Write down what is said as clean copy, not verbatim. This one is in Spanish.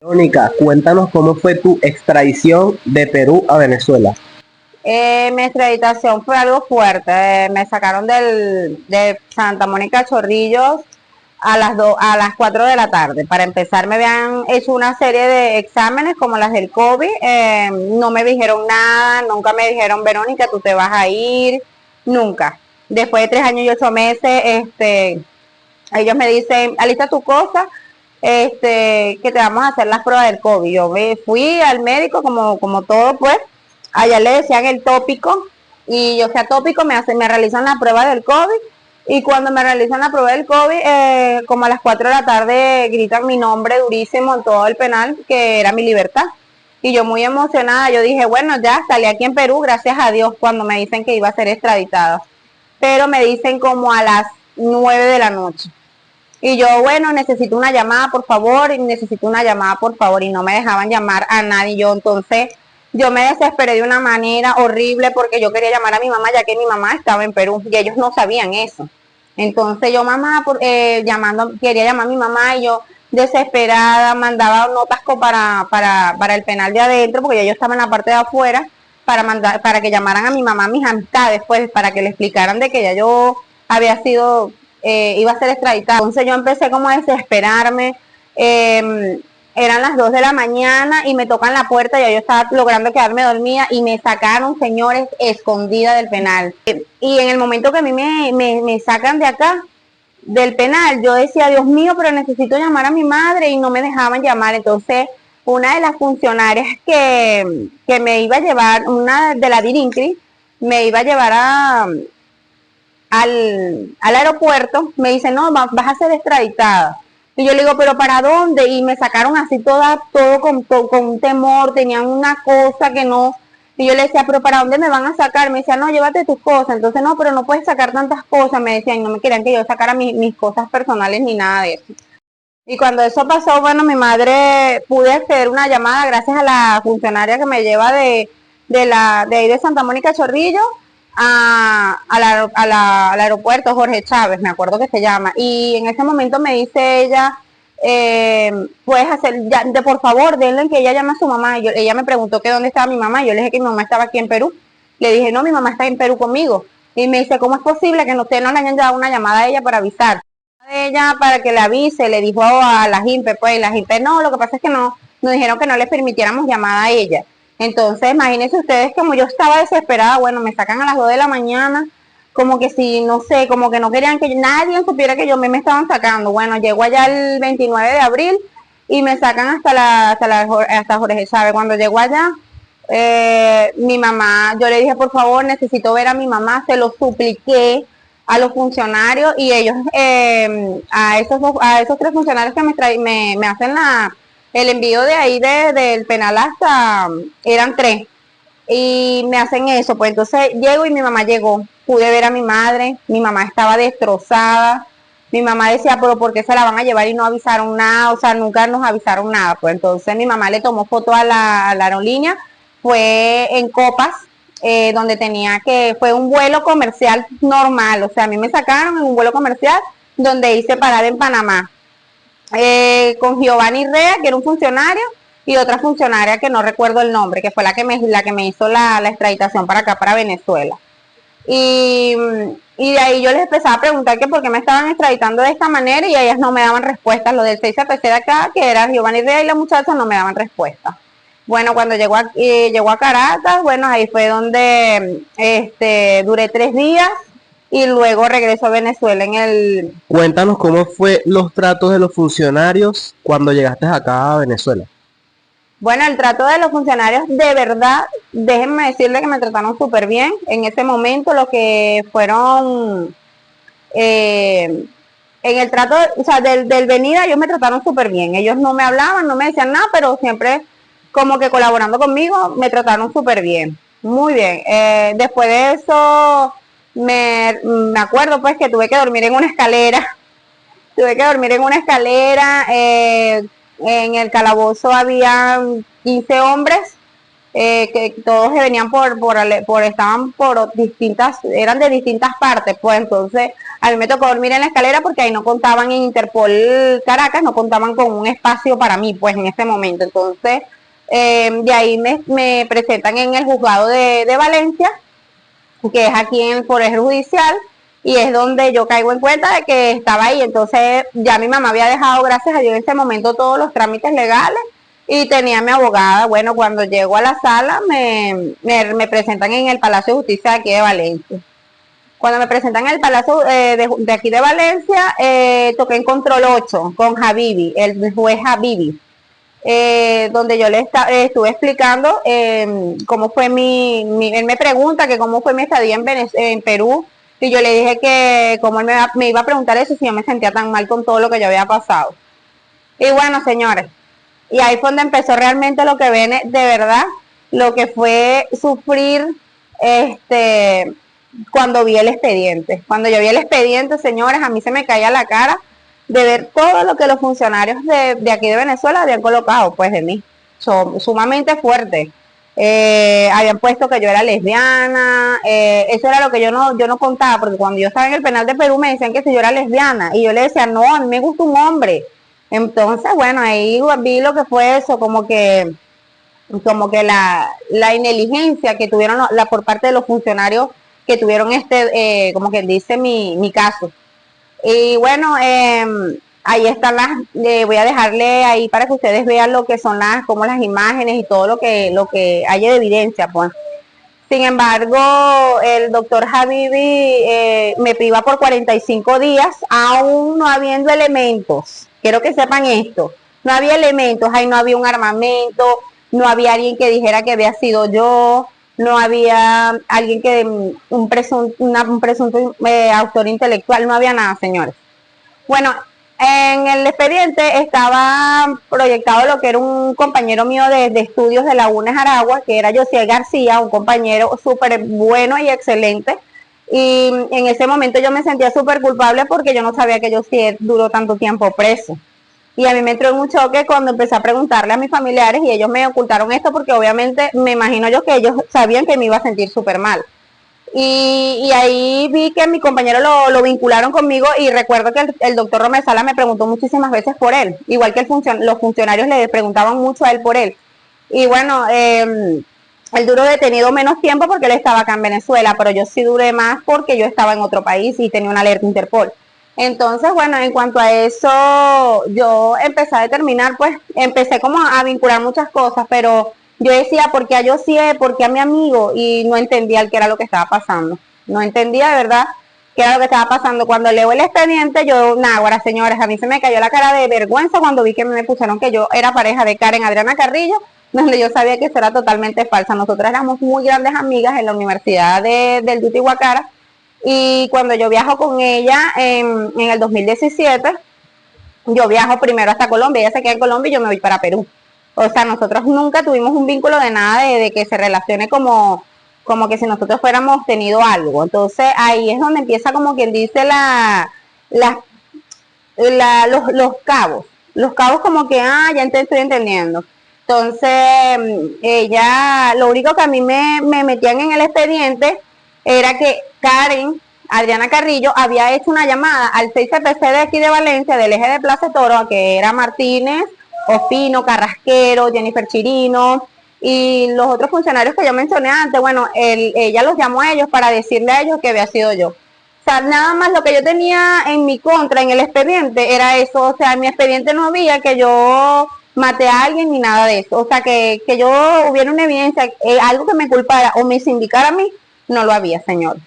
Mónica, cuéntanos cómo fue tu extradición de Perú a Venezuela. Mi extraditación fue algo fuerte. Me sacaron de Santa Mónica Chorrillos a las 4 de la tarde. Para empezar, me habían hecho una serie de exámenes como las del COVID. No me dijeron nada, nunca me dijeron, Verónica, tú te vas a ir, nunca. Después de 3 años y 8 meses, ellos me dicen, alista tu cosa, que te vamos a hacer las pruebas del COVID. Yo me fui al médico como todo, pues, allá le decían el tópico, y yo fui a tópico, me realizan la prueba del COVID, y cuando me realizan la prueba del COVID, como a las 4 de la tarde gritan mi nombre durísimo en todo el penal, que era mi libertad. Y yo muy emocionada, yo dije, bueno, ya salí aquí en Perú, gracias a Dios, cuando me dicen que iba a ser extraditada. Pero me dicen como a las 9 de la noche. Y yo, bueno, necesito una llamada, por favor, y necesito una llamada, por favor, y no me dejaban llamar a nadie. Yo entonces, yo me desesperé de una manera horrible porque yo quería llamar a mi mamá, ya que mi mamá estaba en Perú y ellos no sabían eso. Entonces yo, mamá, llamando, quería llamar a mi mamá, y yo desesperada mandaba notas para el penal de adentro, porque ya yo estaba en la parte de afuera, para que llamaran a mi mamá, a mis amistades, pues, para que le explicaran de que ya yo había sido, iba a ser extraditada. Entonces yo empecé como a desesperarme. Eran las 2 de la mañana y me tocan la puerta, ya yo estaba logrando quedarme dormida, y me sacaron, señores, escondida del penal. Y en el momento que a mí me sacan de acá, del penal, yo decía, Dios mío, pero necesito llamar a mi madre, y no me dejaban llamar. Entonces una de las funcionarias que me iba a llevar, una de la DIRINCRI, me iba a llevar al aeropuerto, me dice, no, vas a ser extraditada. Y yo le digo, pero ¿para dónde? Y me sacaron así todo con un temor, tenían una cosa que no. Y yo le decía, pero ¿para dónde me van a sacar? Me decía, no, llévate tus cosas. Entonces, no, pero no puedes sacar tantas cosas. Me decían, no me querían que yo sacara mis cosas personales ni nada de eso. Y cuando eso pasó, bueno, mi madre, pude hacer una llamada gracias a la funcionaria que me lleva de ahí de Santa Mónica Chorrillo al aeropuerto Jorge Chávez, me acuerdo que se llama. Y en ese momento me dice ella, puedes hacer, ya, por favor, denle que ella llame a su mamá. Ella me preguntó que dónde estaba mi mamá, y yo le dije que mi mamá estaba aquí en Perú. Le dije, no, mi mamá está en Perú conmigo. Y me dice, ¿cómo es posible que ustedes no le hayan dado una llamada a ella para avisar? De ella para que le avise, le dijo a la JIMPE, pues, y la JIMPE no, lo que pasa es que no, nos dijeron que no le permitiéramos llamada a ella. Entonces, imagínense ustedes, como yo estaba desesperada, bueno, me sacan a las 2 de la mañana, como que si, no sé, como que no querían que nadie supiera que yo me estaban sacando. Bueno, llego allá el 29 de abril y me sacan hasta Jorge Chávez. Cuando llego allá, mi mamá, yo le dije, por favor, necesito ver a mi mamá, se lo supliqué a los funcionarios, y ellos, a esos tres funcionarios que me hacen el envío de ahí del penal hasta, eran tres, y me hacen eso. Pues entonces llego y mi mamá llegó, pude ver a mi madre, mi mamá estaba destrozada. Mi mamá decía, pero ¿por qué se la van a llevar y no avisaron nada? O sea, nunca nos avisaron nada. Pues entonces mi mamá le tomó foto a la aerolínea, fue en Copas, donde fue un vuelo comercial normal. O sea, a mí me sacaron en un vuelo comercial donde hice parar en Panamá, con Giovanni Rea, que era un funcionario, y otra funcionaria que no recuerdo el nombre, que fue la que me hizo la extraditación para acá, para Venezuela. Y, y de ahí yo les empezaba a preguntar que por qué me estaban extraditando de esta manera, y ellas no me daban respuestas. Lo del 6APC de acá, que era Giovanni Rea y la muchacha, no me daban respuesta. Bueno, cuando llegó a Caracas, bueno, ahí fue donde duré 3 días, y luego regreso a Venezuela en el... Cuéntanos cómo fue los tratos de los funcionarios cuando llegaste acá a Venezuela. Bueno, el trato de los funcionarios, de verdad, déjenme decirle que me trataron súper bien. En ese momento, lo que fueron, en el trato, o sea, del venida, ellos me trataron súper bien. Ellos no me hablaban, no me decían nada, pero siempre como que colaborando conmigo, me trataron súper bien, muy bien. Después de eso, me acuerdo pues que tuve que dormir en una escalera. Tuve que dormir en una escalera. En el calabozo había 15 hombres, que todos venían estaban por distintas, eran de distintas partes, pues entonces a mí me tocó dormir en la escalera porque ahí no contaban en Interpol Caracas, no contaban con un espacio para mí, pues en ese momento. Entonces, de ahí me presentan en el juzgado de Valencia, que es aquí en el Poder Judicial, y es donde yo caigo en cuenta de que estaba ahí. Entonces ya mi mamá había dejado, gracias a Dios, en ese momento todos los trámites legales y tenía a mi abogada. Bueno, cuando llego a la sala me presentan en el Palacio de Justicia de aquí de Valencia. Cuando me presentan en el Palacio de aquí de Valencia, toqué en control 8 con Habibi, el juez Habibi. Donde yo le estuve explicando cómo fue él me pregunta que cómo fue mi estadía en Perú, y yo le dije que como él me iba a preguntar eso, si yo me sentía tan mal con todo lo que yo había pasado. Y bueno, señores, y ahí fue donde empezó realmente lo que viene de verdad, lo que fue sufrir cuando vi el expediente. Cuando yo vi el expediente, señores, a mí se me caía la cara de ver todo lo que los funcionarios de aquí de Venezuela habían colocado pues de mí. Sumamente fuerte. Habían puesto que yo era lesbiana, eso era lo que yo no contaba, porque cuando yo estaba en el penal de Perú me decían que si yo era lesbiana, y yo le decía, no, a mí me gusta un hombre. Entonces, bueno, ahí vi lo que fue eso, como que la inteligencia que tuvieron por parte de los funcionarios que tuvieron como que dice mi caso. Y bueno, ahí están voy a dejarle ahí para que ustedes vean lo que son como las imágenes y todo lo que hay de evidencia, pues. Sin embargo, el doctor Habibi me priva por 45 días, aún no habiendo elementos. Quiero que sepan esto. No había elementos, ahí no había un armamento, no había alguien que dijera que había sido yo, no había alguien un presunto autor intelectual, no había nada, señores. Bueno, en el expediente estaba proyectado lo que era un compañero mío de estudios de la UNES Aragua, que era José García, un compañero súper bueno y excelente. Y en ese momento yo me sentía súper culpable porque yo no sabía que José duró tanto tiempo preso. Y a mí me entró en un choque cuando empecé a preguntarle a mis familiares y ellos me ocultaron esto porque obviamente me imagino yo que ellos sabían que me iba a sentir súper mal. Y ahí vi que mi compañero lo vincularon conmigo y recuerdo que el doctor Romesala me preguntó muchísimas veces por él, igual que los funcionarios le preguntaban mucho a él por él. Y bueno, él duró detenido menos tiempo porque él estaba acá en Venezuela, pero yo sí duré más porque yo estaba en otro país y tenía una alerta Interpol. Entonces, bueno, en cuanto a eso, yo empecé a determinar, pues, empecé como a vincular muchas cosas, pero yo decía, ¿por qué a José? ¿Por qué a mi amigo? Y no entendía qué era lo que estaba pasando. No entendía de verdad qué era lo que estaba pasando. Cuando leo el expediente, yo, náguara, señores, a mí se me cayó la cara de vergüenza cuando vi que me pusieron que yo era pareja de Karen Adriana Carrillo, donde yo sabía que eso era totalmente falsa. Nosotras éramos muy grandes amigas en la Universidad del Duty Guacara. Y cuando yo viajo con ella en el 2017, yo viajo primero hasta Colombia, ella se queda en Colombia y yo me voy para Perú. O sea, nosotros nunca tuvimos un vínculo de nada de que se relacione como que si nosotros fuéramos tenido algo. Entonces ahí es donde empieza como quien dice los cabos. Los cabos como que, ya estoy entendiendo. Entonces, ella, lo único que a mí me metían en el expediente era que Karen Adriana Carrillo había hecho una llamada al 6CPC de aquí de Valencia, del eje de Plaza Toro, que era Martínez, Ospino, Carrasquero, Jennifer Chirino y los otros funcionarios que yo mencioné antes. Bueno, ella los llamó a ellos para decirle a ellos que había sido yo. O sea, nada más lo que yo tenía en mi contra en el expediente era eso. O sea, en mi expediente no había que yo maté a alguien ni nada de eso. O sea, que yo hubiera una evidencia, algo que me culpara o me sindicara a mí, no lo había, señores.